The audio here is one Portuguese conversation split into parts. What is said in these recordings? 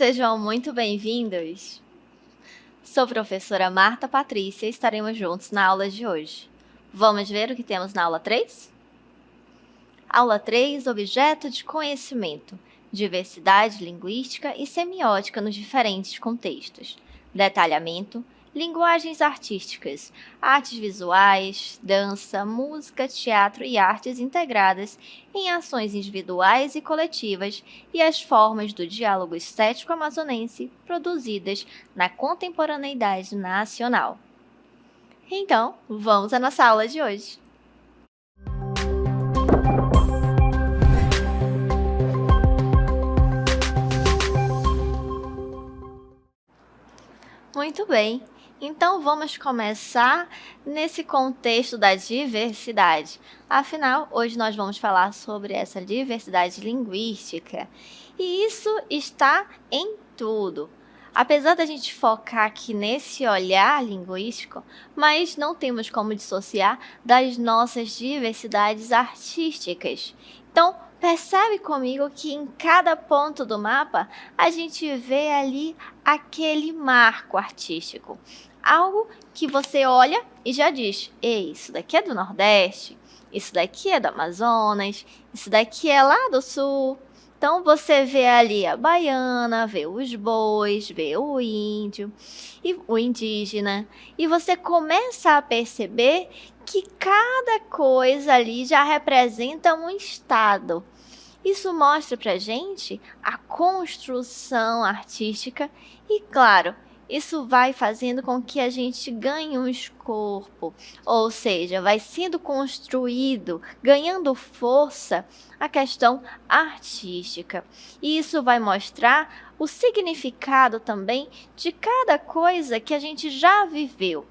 sejam muito bem-vindos. Sou a professora Marta Patrícia e estaremos juntos na aula de hoje. Vamos ver o que temos na aula 3? Aula 3, objeto de conhecimento, diversidade linguística e semiótica nos diferentes contextos, detalhamento, linguagens artísticas, artes visuais, dança, música, teatro e artes integradas em ações individuais e coletivas e as formas do diálogo estético amazonense produzidas na contemporaneidade nacional. Então, vamos à nossa aula de hoje. Muito bem, então vamos começar nesse contexto da diversidade. Afinal, hoje nós vamos falar sobre essa diversidade linguística. E isso está em tudo. Apesar da gente focar aqui nesse olhar linguístico, mas não temos como dissociar das nossas diversidades artísticas. Então, percebe comigo que em cada ponto do mapa a gente vê ali aquele marco artístico. Algo que você olha e já diz: ei, isso daqui é do Nordeste, isso daqui é do Amazonas, isso daqui é lá do Sul. Então você vê ali a baiana, vê os bois, vê o índio e o indígena, e você começa a perceber que cada coisa ali já representa um estado. Isso mostra pra gente a construção artística e, claro, isso vai fazendo com que a gente ganhe um corpo, ou seja, vai sendo construído, ganhando força a questão artística. E isso vai mostrar o significado também de cada coisa que a gente já viveu.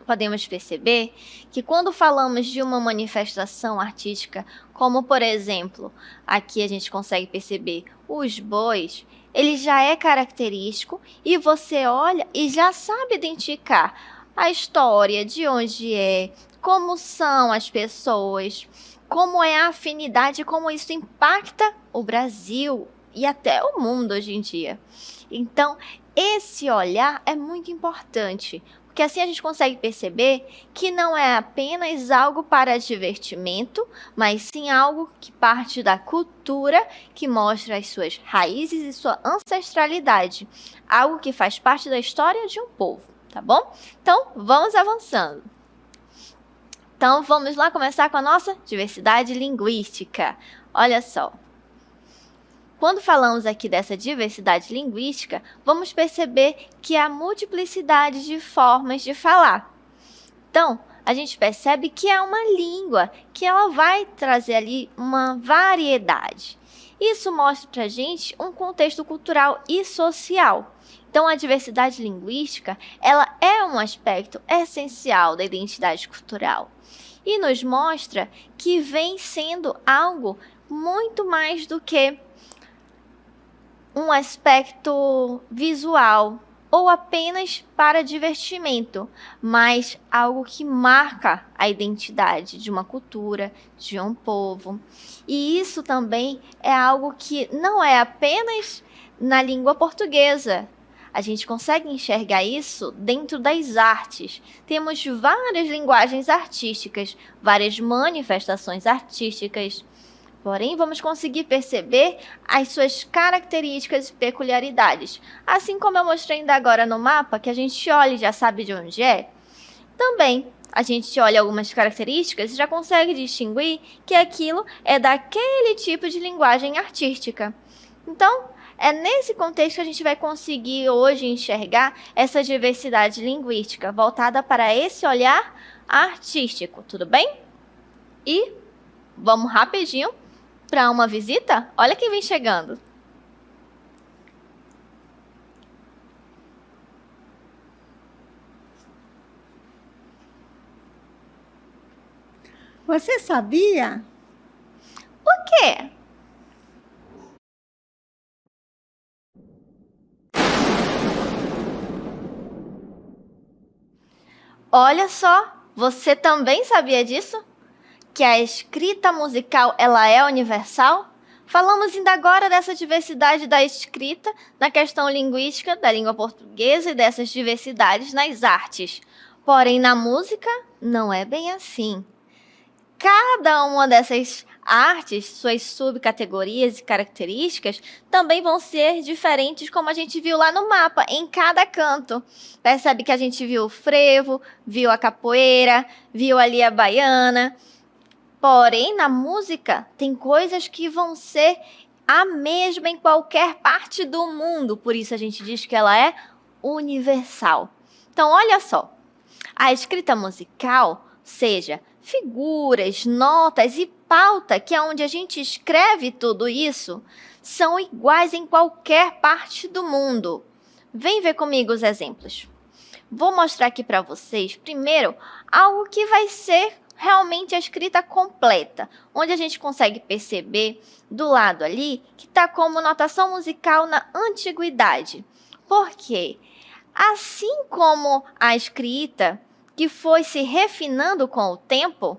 Podemos perceber que quando falamos de uma manifestação artística, como por exemplo, aqui a gente consegue perceber os bois, ele já é característico e você olha e já sabe identificar a história, de onde é, como são as pessoas, como é a afinidade, como isso impacta o Brasil e até o mundo hoje em dia. Então, esse olhar é muito importante, porque assim a gente consegue perceber que não é apenas algo para divertimento, mas sim algo que parte da cultura, que mostra as suas raízes e sua ancestralidade, algo que faz parte da história de um povo, tá bom? Então, vamos avançando. Então, vamos lá começar com a nossa diversidade linguística. Olha só. Quando falamos aqui dessa diversidade linguística, vamos perceber que há multiplicidade de formas de falar. Então, a gente percebe que é uma língua, que ela vai trazer ali uma variedade. Isso mostra para a gente um contexto cultural e social. Então, a diversidade linguística, ela é um aspecto essencial da identidade cultural. E nos mostra que vem sendo algo muito mais do que um aspecto visual ou apenas para divertimento, mas algo que marca a identidade de uma cultura, de um povo. E isso também é algo que não é apenas na língua portuguesa. A gente consegue enxergar isso dentro das artes. Temos várias linguagens artísticas, várias manifestações artísticas. Porém, vamos conseguir perceber as suas características e peculiaridades. Assim como eu mostrei ainda agora no mapa, que a gente olha e já sabe de onde é, também a gente olha algumas características e já consegue distinguir que aquilo é daquele tipo de linguagem artística. Então, é nesse contexto que a gente vai conseguir hoje enxergar essa diversidade linguística, voltada para esse olhar artístico, tudo bem? E vamos rapidinho para uma visita? Olha quem vem chegando. Você sabia? O quê? Olha só, você também sabia disso? Que a escrita musical ela é universal? Falamos ainda agora dessa diversidade da escrita na questão linguística da língua portuguesa e dessas diversidades nas artes. Porém, na música, não é bem assim. Cada uma dessas artes, suas subcategorias e características, também vão ser diferentes, como a gente viu lá no mapa, em cada canto. Percebe que a gente viu o frevo, viu a capoeira, viu ali a baiana. Porém, na música, tem coisas que vão ser a mesma em qualquer parte do mundo. Por isso a gente diz que ela é universal. Então, olha só. A escrita musical, seja figuras, notas e pauta, que é onde a gente escreve tudo isso, são iguais em qualquer parte do mundo. Vem ver comigo os exemplos. Vou mostrar aqui para vocês, primeiro, algo que vai ser realmente a escrita completa, onde a gente consegue perceber do lado ali que está como notação musical na antiguidade. Por quê? Assim como a escrita que foi se refinando com o tempo,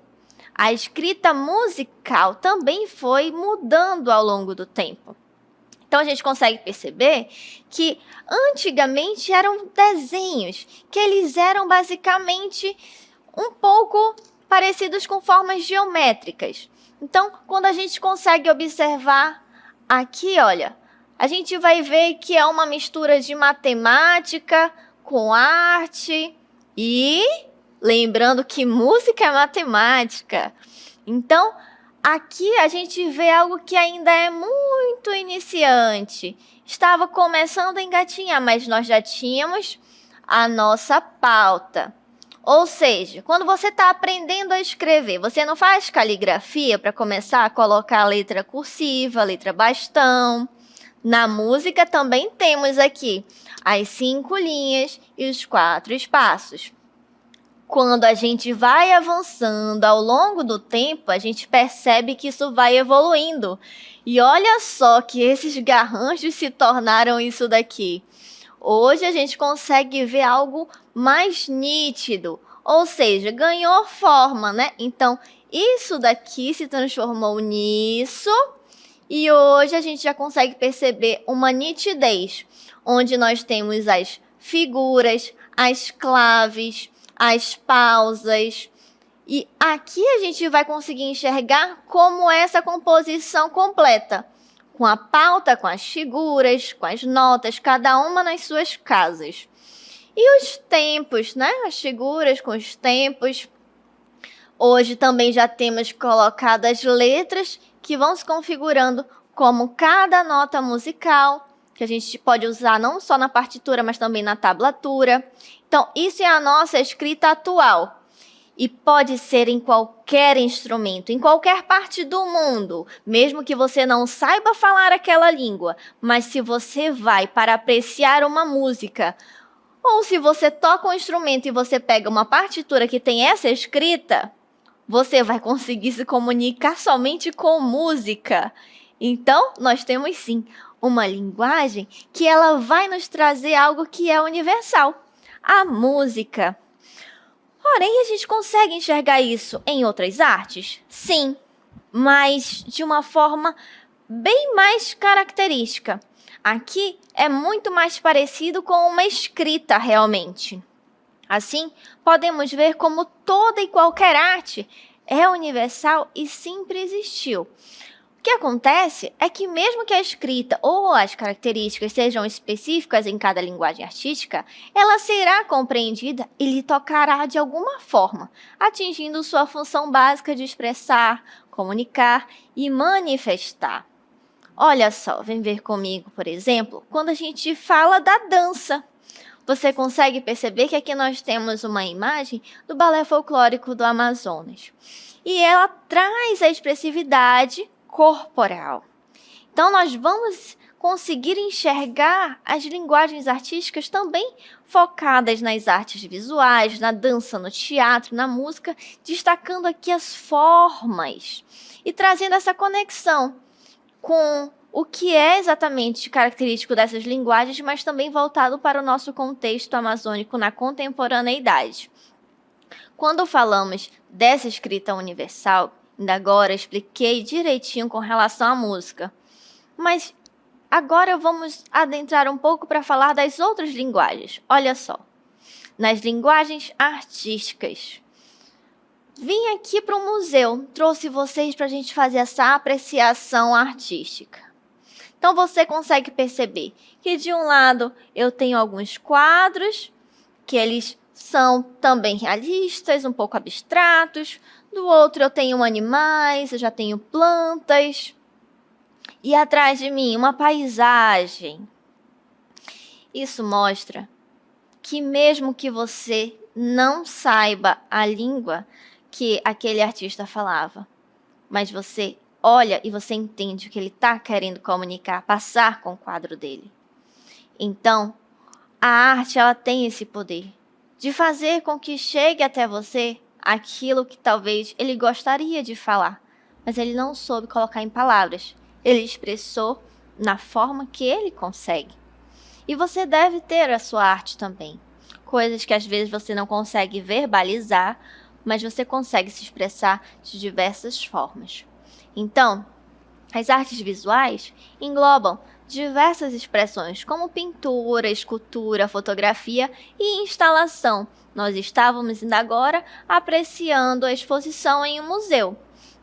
a escrita musical também foi mudando ao longo do tempo. Então, a gente consegue perceber que antigamente eram desenhos, que eles eram basicamente um pouco parecidos com formas geométricas. Então, quando a gente consegue observar aqui, olha, a gente vai ver que é uma mistura de matemática com arte e lembrando que música é matemática. Então, aqui a gente vê algo que ainda é muito iniciante. Estava começando a engatinhar, mas nós já tínhamos a nossa pauta. Ou seja, quando você está aprendendo a escrever, você não faz caligrafia para começar a colocar a letra cursiva, a letra bastão. Na música também temos aqui as 5 linhas e os 4 espaços. Quando a gente vai avançando ao longo do tempo, a gente percebe que isso vai evoluindo. E olha só que esses garranchos se tornaram isso daqui. Hoje a gente consegue ver algo mais nítido, ou seja, ganhou forma, né? Então, isso daqui se transformou nisso e hoje a gente já consegue perceber uma nitidez, onde nós temos as figuras, as claves, as pausas. E aqui a gente vai conseguir enxergar como é essa composição completa, com a pauta, com as figuras, com as notas, cada uma nas suas casas. E os tempos, né? As figuras com os tempos. Hoje também já temos colocado as letras que vão se configurando como cada nota musical, que a gente pode usar não só na partitura, mas também na tablatura. Então, isso é a nossa escrita atual. E pode ser em qualquer instrumento, em qualquer parte do mundo, mesmo que você não saiba falar aquela língua, mas se você vai para apreciar uma música, ou se você toca um instrumento e você pega uma partitura que tem essa escrita, você vai conseguir se comunicar somente com música. Então, nós temos sim uma linguagem que ela vai nos trazer algo que é universal, a música. Porém, a gente consegue enxergar isso em outras artes? Sim, mas de uma forma bem mais característica. Aqui é muito mais parecido com uma escrita realmente. Assim, podemos ver como toda e qualquer arte é universal e sempre existiu. O que acontece é que mesmo que a escrita ou as características sejam específicas em cada linguagem artística, ela será compreendida e lhe tocará de alguma forma, atingindo sua função básica de expressar, comunicar e manifestar. Olha só, vem ver comigo, por exemplo, quando a gente fala da dança. Você consegue perceber que aqui nós temos uma imagem do balé folclórico do Amazonas. E ela traz a expressividade corporal. Então, nós vamos conseguir enxergar as linguagens artísticas também focadas nas artes visuais, na dança, no teatro, na música, destacando aqui as formas e trazendo essa conexão com o que é exatamente característico dessas linguagens, mas também voltado para o nosso contexto amazônico na contemporaneidade. Quando falamos dessa escrita universal, ainda agora expliquei direitinho com relação à música. Mas agora vamos adentrar um pouco para falar das outras linguagens. Olha só, nas linguagens artísticas. Vim aqui para o museu, trouxe vocês para a gente fazer essa apreciação artística. Então você consegue perceber que de um lado eu tenho alguns quadros, que eles são também realistas, um pouco abstratos. Do outro eu tenho animais, eu já tenho plantas. E atrás de mim uma paisagem. Isso mostra que mesmo que você não saiba a língua que aquele artista falava, mas você olha e você entende o que ele está querendo comunicar, passar com o quadro dele. Então, a arte ela tem esse poder de fazer com que chegue até você aquilo que talvez ele gostaria de falar, mas ele não soube colocar em palavras. Ele expressou na forma que ele consegue. E você deve ter a sua arte também. Coisas que às vezes você não consegue verbalizar, mas você consegue se expressar de diversas formas. Então, as artes visuais englobam diversas expressões, como pintura, escultura, fotografia e instalação. Nós estávamos ainda agora apreciando a exposição em um museu.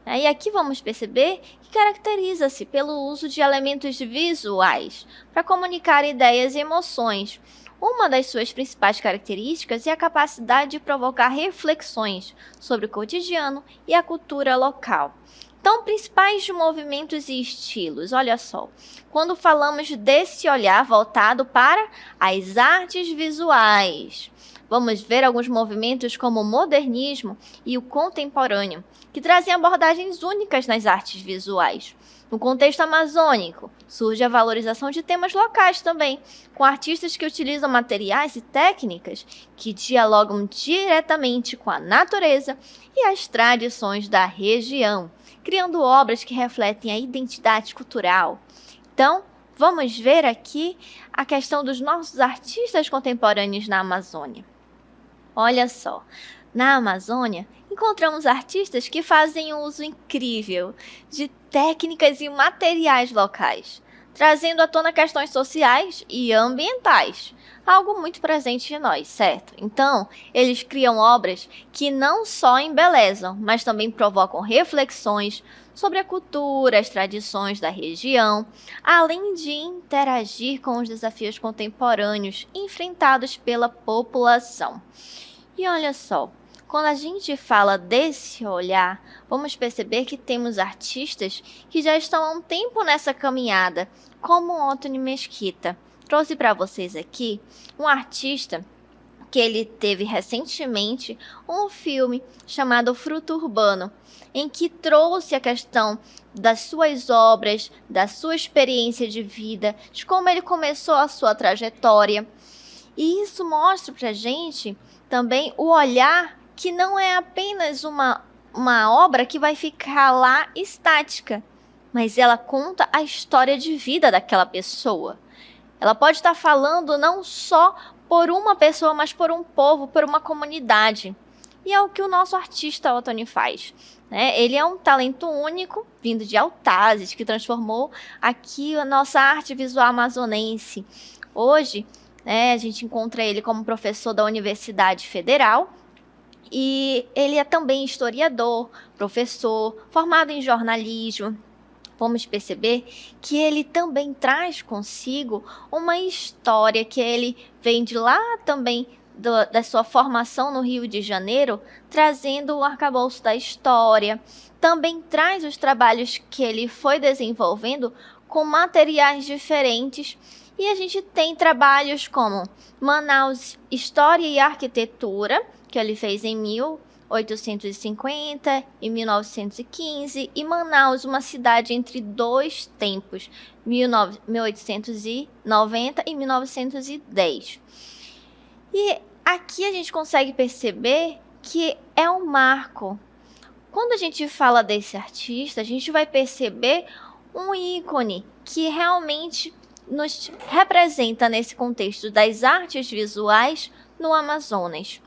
E aqui vamos perceber que caracteriza-se pelo uso de elementos visuais para comunicar ideias e emoções. Uma das suas principais características é a capacidade de provocar reflexões sobre o cotidiano e a cultura local. Então, principais movimentos e estilos, olha só. Quando falamos desse olhar voltado para as artes visuais, vamos ver alguns movimentos como o modernismo e o contemporâneo, que trazem abordagens únicas nas artes visuais. No contexto amazônico, surge a valorização de temas locais também, com artistas que utilizam materiais e técnicas que dialogam diretamente com a natureza e as tradições da região, criando obras que refletem a identidade cultural. Então, vamos ver aqui a questão dos nossos artistas contemporâneos na Amazônia. Olha só, na Amazônia, encontramos artistas que fazem um uso incrível de técnicas e materiais locais, trazendo à tona questões sociais e ambientais, algo muito presente em nós, certo? Então, eles criam obras que não só embelezam, mas também provocam reflexões sobre a cultura, as tradições da região, além de interagir com os desafios contemporâneos enfrentados pela população. E olha só, quando a gente fala desse olhar, vamos perceber que temos artistas que já estão há um tempo nessa caminhada, como Anthony Mesquita. Trouxe para vocês aqui um artista que ele teve recentemente um filme chamado Fruto Urbano, em que trouxe a questão das suas obras, da sua experiência de vida, de como ele começou a sua trajetória. E isso mostra para a gente também o olhar que não é apenas uma obra que vai ficar lá estática, mas ela conta a história de vida daquela pessoa. Ela pode estar falando não só por uma pessoa, mas por um povo, por uma comunidade. E é o que o nosso artista Anthony faz. Ele é um talento único, vindo de Altazes, que transformou aqui a nossa arte visual amazonense. Hoje, a gente encontra ele como professor da Universidade Federal, e ele é também historiador, professor, formado em jornalismo. Vamos perceber que ele também traz consigo uma história que ele vem de lá também da sua formação no Rio de Janeiro, trazendo o arcabouço da história. Também traz os trabalhos que ele foi desenvolvendo com materiais diferentes. E a gente tem trabalhos como Manaus, História e Arquitetura, que ele fez em 1850 e 1915, e Manaus, uma cidade entre dois tempos, 1890 e 1910. E aqui a gente consegue perceber que é um marco. Quando a gente fala desse artista, a gente vai perceber um ícone que realmente nos representa nesse contexto das artes visuais no Amazonas.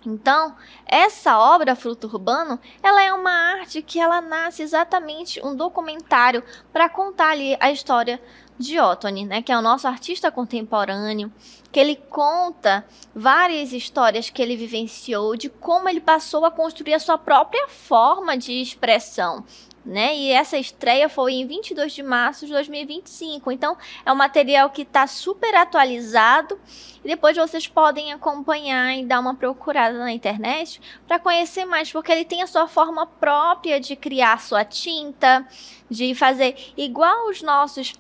Então, essa obra Fruto Urbano, ela é uma arte que ela nasce exatamente um documentário para contar ali a história de Ottoni, né, que é o nosso artista contemporâneo, que ele conta várias histórias que ele vivenciou, de como ele passou a construir a sua própria forma de expressão, né? E essa estreia foi em 22 de março de 2025. Então, é um material que está super atualizado. E depois vocês podem acompanhar e dar uma procurada na internet para conhecer mais, porque ele tem a sua forma própria de criar sua tinta, de fazer igual os nossos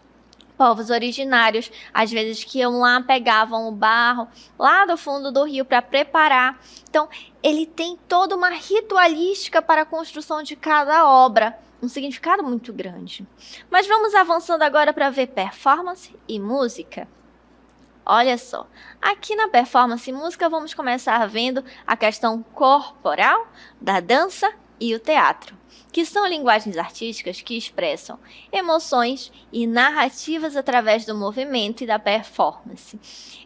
povos originários, às vezes que iam lá, pegavam o barro lá do fundo do rio para preparar. Então, ele tem toda uma ritualística para a construção de cada obra, um significado muito grande. Mas vamos avançando agora para ver performance e música. Olha só, aqui na performance e música vamos começar vendo a questão corporal, da dança e o teatro, que são linguagens artísticas que expressam emoções e narrativas através do movimento e da performance.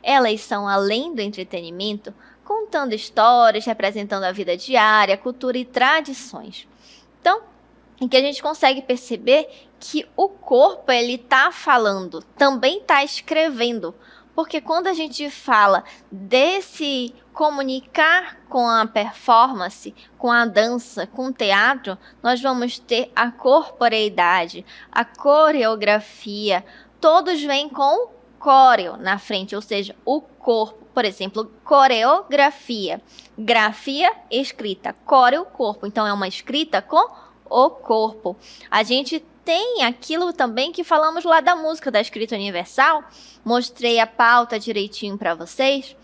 Elas são, além do entretenimento, contando histórias, representando a vida diária, cultura e tradições. Então, em que a gente consegue perceber que o corpo ele está falando, também está escrevendo, porque quando a gente fala desse comunicar com a performance, com a dança, com o teatro, nós vamos ter a corporeidade, a coreografia, todos vêm com coreo na frente, ou seja, o corpo. Por exemplo, coreografia, grafia, escrita, coreo, corpo. Então, é uma escrita com o corpo. A gente tem aquilo também que falamos lá da música da escrita universal. Mostrei a pauta direitinho para vocês.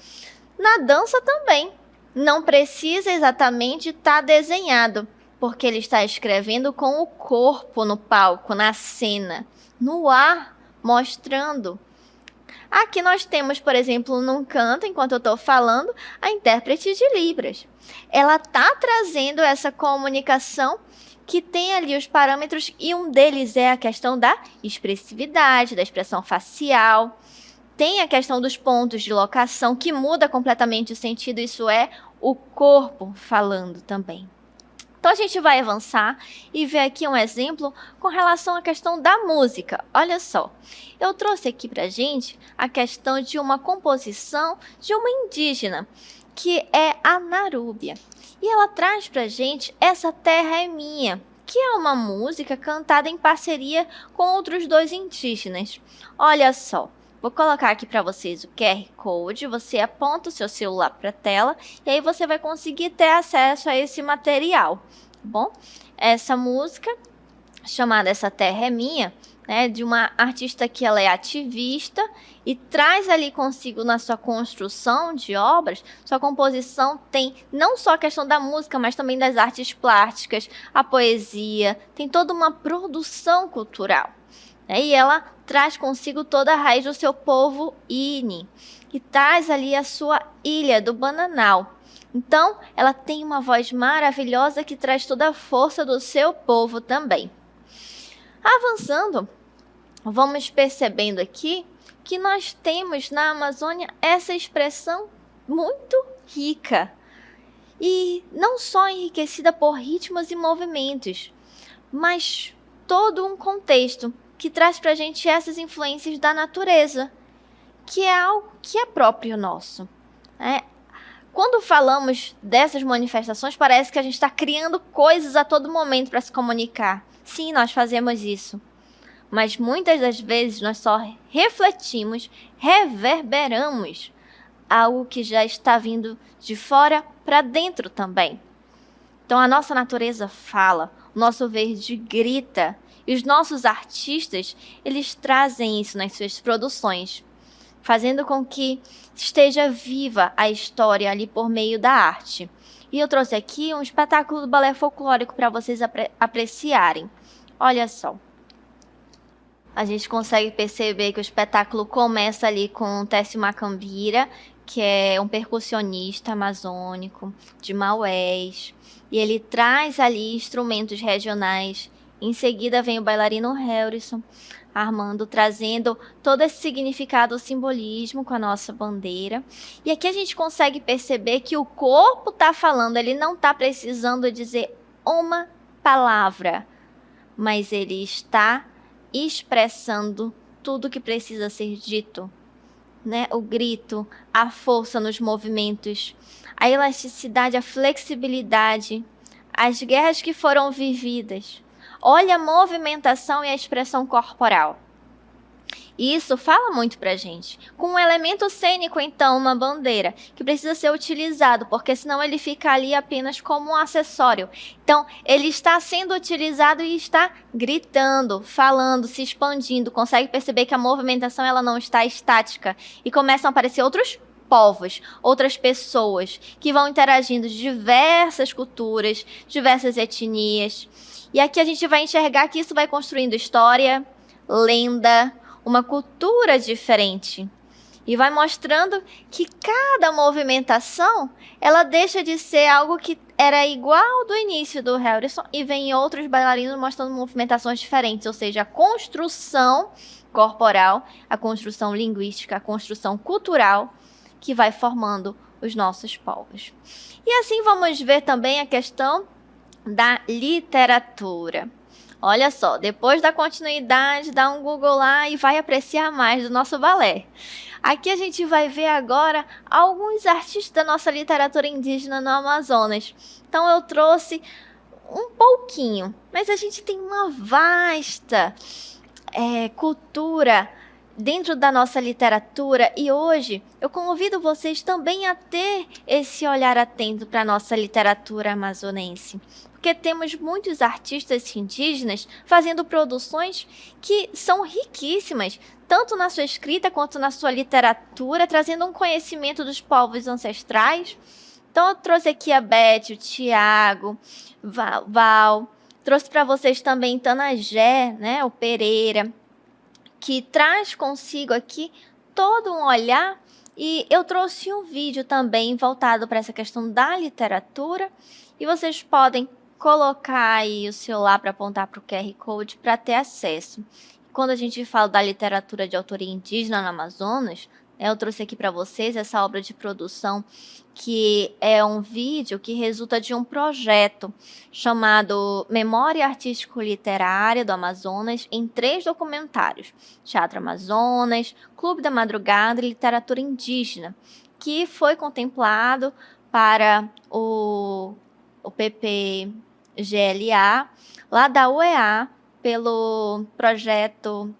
Na dança também. Não precisa exatamente estar desenhado, porque ele está escrevendo com o corpo no palco, na cena, no ar, mostrando. Aqui nós temos, por exemplo, num canto, enquanto eu estou falando, a intérprete de Libras. Ela está trazendo essa comunicação que tem ali os parâmetros, e um deles é a questão da expressividade, da expressão facial. Tem a questão dos pontos de locação, que muda completamente o sentido, isso é o corpo falando também. Então, a gente vai avançar e ver aqui um exemplo com relação à questão da música. Olha só, eu trouxe aqui para a gente a questão de uma composição de uma indígena, que é a Narúbia. E ela traz para a gente Essa Terra é Minha, que é uma música cantada em parceria com outros dois indígenas. Olha só, vou colocar aqui para vocês o QR Code, você aponta o seu celular para a tela e aí você vai conseguir ter acesso a esse material, tá bom? Essa música, chamada Essa Terra é Minha, né, de uma artista que ela é ativista e traz ali consigo na sua construção de obras, sua composição tem não só a questão da música, mas também das artes plásticas, a poesia, tem toda uma produção cultural. E ela traz consigo toda a raiz do seu povo Ini, e traz ali a sua ilha do Bananal. Então, ela tem uma voz maravilhosa que traz toda a força do seu povo também. Avançando, vamos percebendo aqui que nós temos na Amazônia essa expressão muito rica, e não só enriquecida por ritmos e movimentos, mas todo um contexto que traz para a gente essas influências da natureza, que é algo que é próprio nosso. Quando falamos dessas manifestações, parece que a gente está criando coisas a todo momento para se comunicar. Sim, nós fazemos isso. Mas muitas das vezes nós só refletimos, reverberamos algo que já está vindo de fora para dentro também. Então a nossa natureza fala, o nosso verde grita, e os nossos artistas, eles trazem isso nas suas produções, fazendo com que esteja viva a história ali por meio da arte. E eu trouxe aqui um espetáculo do balé folclórico para vocês apreciarem. Olha só. A gente consegue perceber que o espetáculo começa ali com o Técio Macambira, que é um percussionista amazônico de Maués. E ele traz ali instrumentos regionais. Em seguida vem o bailarino Harrison. Armando trazendo todo esse significado, o simbolismo com a nossa bandeira. E aqui a gente consegue perceber que o corpo está falando, ele não está precisando dizer uma palavra, mas ele está expressando tudo que precisa ser dito, né? O grito, a força nos movimentos, a elasticidade, a flexibilidade, as guerras que foram vividas. Olha a movimentação e a expressão corporal. E isso fala muito pra gente. Com um elemento cênico, então, uma bandeira, que precisa ser utilizado, porque senão ele fica ali apenas como um acessório. Então, ele está sendo utilizado e está gritando, falando, se expandindo. Consegue perceber que a movimentação ela não está estática. E começam a aparecer outros povos, outras pessoas, que vão interagindo de diversas culturas, diversas etnias. E aqui a gente vai enxergar que isso vai construindo história, lenda, uma cultura diferente. E vai mostrando que cada movimentação, ela deixa de ser algo que era igual do início do Harrison e vem outros bailarinos mostrando movimentações diferentes, ou seja, a construção corporal, a construção linguística, a construção cultural que vai formando os nossos povos. E assim vamos ver também a questão da literatura. Olha só, depois da continuidade, dá um Google lá e vai apreciar mais do nosso balé. Aqui a gente vai ver agora alguns artistas da nossa literatura indígena no Amazonas. Então eu trouxe um pouquinho, mas a gente tem uma vasta cultura dentro da nossa literatura e hoje eu convido vocês também a ter esse olhar atento para a nossa literatura amazonense. Porque temos muitos artistas indígenas fazendo produções que são riquíssimas, tanto na sua escrita quanto na sua literatura, trazendo um conhecimento dos povos ancestrais. Então eu trouxe aqui a Beth, o Tiago, Val, trouxe para vocês também Tanagé, né, o Pereira, que traz consigo aqui todo um olhar. E eu trouxe um vídeo também voltado para essa questão da literatura e vocês podem colocar aí o celular para apontar para o QR Code para ter acesso. Quando a gente fala da literatura de autoria indígena no Amazonas, eu trouxe aqui para vocês essa obra de produção, que é um vídeo que resulta de um projeto chamado Memória Artístico-Literária do Amazonas em 3 documentários: Teatro Amazonas, Clube da Madrugada e Literatura Indígena, que foi contemplado para o PPGLA, lá da UEA, pelo projeto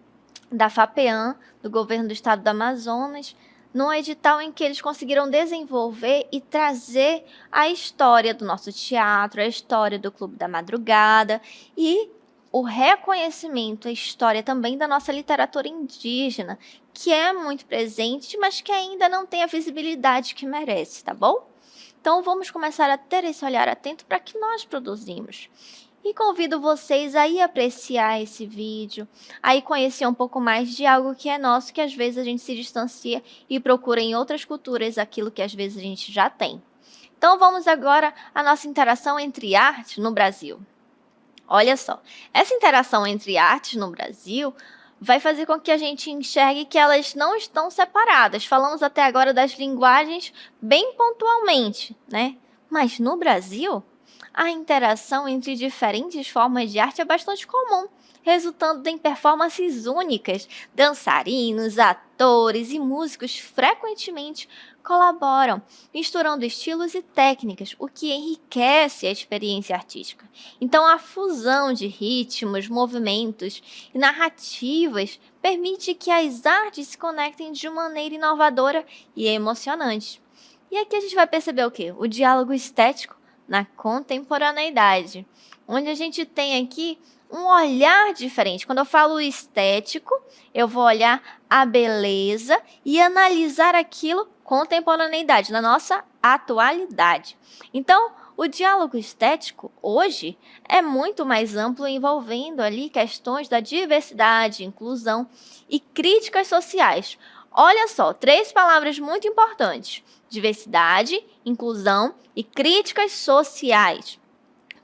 da FAPEAM, do Governo do Estado do Amazonas, num edital em que eles conseguiram desenvolver e trazer a história do nosso teatro, a história do Clube da Madrugada e o reconhecimento, a história também da nossa literatura indígena, que é muito presente, mas que ainda não tem a visibilidade que merece, tá bom? Então vamos começar a ter esse olhar atento para que nós produzimos. E convido vocês a ir apreciar esse vídeo, a ir conhecer um pouco mais de algo que é nosso, que às vezes a gente se distancia e procura em outras culturas aquilo que às vezes a gente já tem. Então vamos agora à nossa interação entre arte no Brasil. Olha só, essa interação entre artes no Brasil vai fazer com que a gente enxergue que elas não estão separadas. Falamos até agora das linguagens bem pontualmente, né? Mas no Brasil, a interação entre diferentes formas de arte é bastante comum, resultando em performances únicas. Dançarinos, atores e músicos frequentemente colaboram, misturando estilos e técnicas, o que enriquece a experiência artística. Então, a fusão de ritmos, movimentos e narrativas permite que as artes se conectem de maneira inovadora e emocionante. E aqui a gente vai perceber o quê? O diálogo estético na contemporaneidade, onde a gente tem aqui um olhar diferente. Quando eu falo estético, eu vou olhar a beleza e analisar aquilo contemporaneidade, na nossa atualidade. Então, o diálogo estético hoje é muito mais amplo, envolvendo ali questões da diversidade, inclusão e críticas sociais. Olha só, 3 palavras muito importantes: diversidade, inclusão e críticas sociais.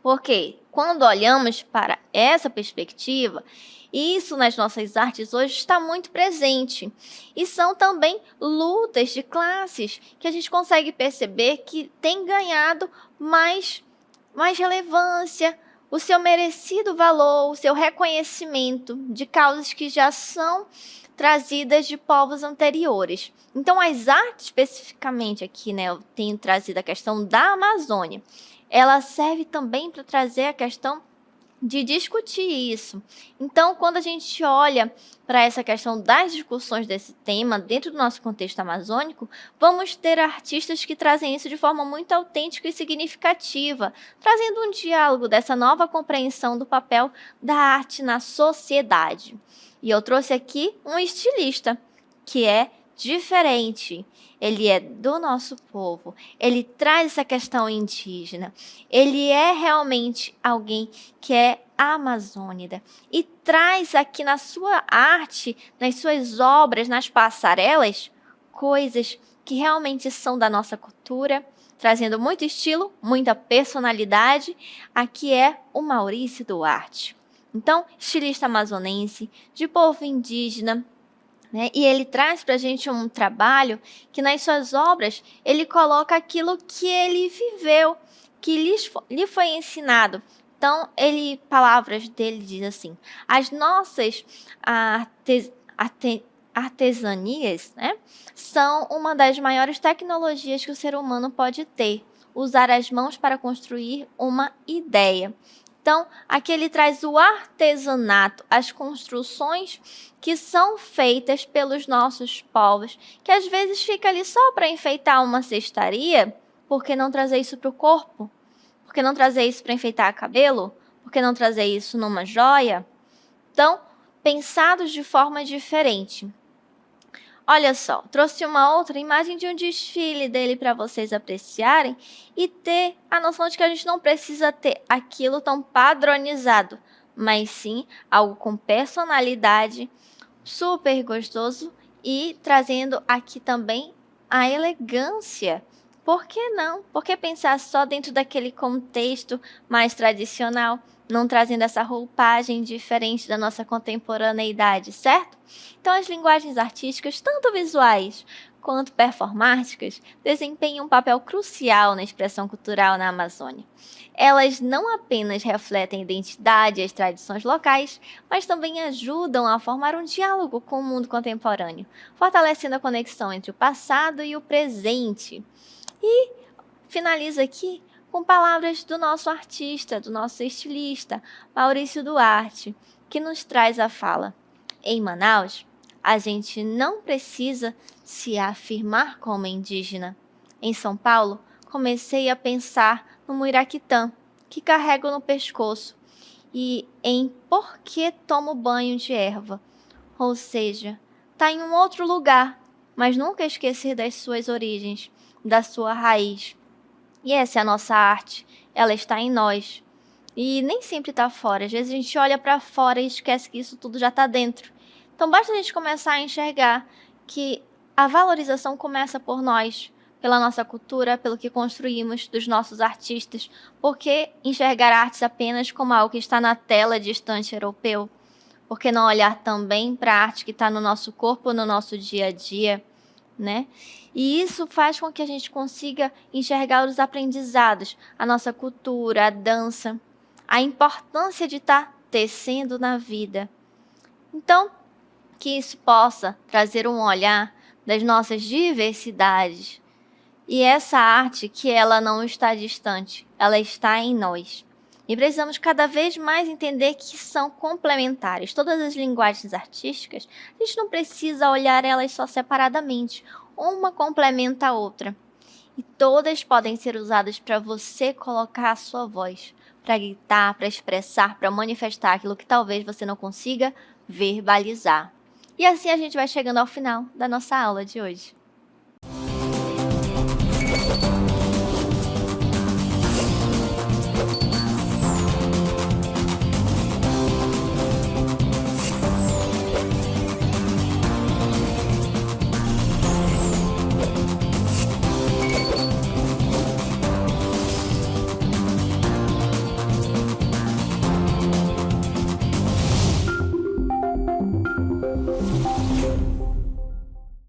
Porque Quando olhamos para essa perspectiva, isso nas nossas artes hoje está muito presente. E são também lutas de classes que a gente consegue perceber que tem ganhado mais relevância, o seu merecido valor, o seu reconhecimento de causas que já são trazidas de povos anteriores. Então, as artes, especificamente aqui, né, eu tenho trazido a questão da Amazônia. Ela serve também para trazer a questão de discutir isso. Então, quando a gente olha para essa questão das discussões desse tema dentro do nosso contexto amazônico, vamos ter artistas que trazem isso de forma muito autêntica e significativa, trazendo um diálogo dessa nova compreensão do papel da arte na sociedade. E eu trouxe aqui um estilista, que é diferente. Ele é do nosso povo, ele traz essa questão indígena, ele é realmente alguém que é amazônida e traz aqui na sua arte, nas suas obras, nas passarelas, coisas que realmente são da nossa cultura, trazendo muito estilo, muita personalidade. Aqui é o Maurício Duarte. Então, estilista amazonense, de povo indígena, né? E ele traz para a gente um trabalho que nas suas obras ele coloca aquilo que ele viveu, que lhe foi ensinado. Então, palavras dele diz assim: as nossas artesanias, né, são uma das maiores tecnologias que o ser humano pode ter. Usar as mãos para construir uma ideia. Então, aqui ele traz o artesanato, as construções que são feitas pelos nossos povos, que às vezes fica ali só para enfeitar uma cestaria. Por que não trazer isso para o corpo? Por que não trazer isso para enfeitar cabelo? Por que não trazer isso numa joia? Então, pensados de forma diferente. Olha só, trouxe uma outra imagem de um desfile dele para vocês apreciarem e ter a noção de que a gente não precisa ter aquilo tão padronizado, mas sim algo com personalidade, super gostoso e trazendo aqui também a elegância. Por que não? Por que pensar só dentro daquele contexto mais tradicional, não trazendo essa roupagem diferente da nossa contemporaneidade, certo? Então, as linguagens artísticas, tanto visuais quanto performáticas, desempenham um papel crucial na expressão cultural na Amazônia. Elas não apenas refletem a identidade e as tradições locais, mas também ajudam a formar um diálogo com o mundo contemporâneo, fortalecendo a conexão entre o passado e o presente. E finalizo aqui com palavras do nosso artista, do nosso estilista, Maurício Duarte, que nos traz a fala: em Manaus, a gente não precisa se afirmar como indígena. Em São Paulo, comecei a pensar no Muiraquitã, que carrego no pescoço, e em por que tomo banho de erva. Ou seja, está em um outro lugar, mas nunca esquecer das suas origens, da sua raiz. E essa é a nossa arte, ela está em nós. E nem sempre está fora, às vezes a gente olha para fora e esquece que isso tudo já está dentro. Então basta a gente começar a enxergar que a valorização começa por nós, pela nossa cultura, pelo que construímos dos nossos artistas. Por que enxergar artes apenas como algo que está na tela distante europeu? Por que não olhar também para a arte que está no nosso corpo, no nosso dia a dia, né? E isso faz com que a gente consiga enxergar os aprendizados, a nossa cultura, a dança, a importância de estar tecendo na vida. Então, que isso possa trazer um olhar das nossas diversidades. E essa arte que ela não está distante, ela está em nós. E precisamos cada vez mais entender que são complementares. Todas as linguagens artísticas, a gente não precisa olhar elas só separadamente. Uma complementa a outra. E todas podem ser usadas para você colocar a sua voz, para gritar, para expressar, para manifestar aquilo que talvez você não consiga verbalizar. E assim a gente vai chegando ao final da nossa aula de hoje.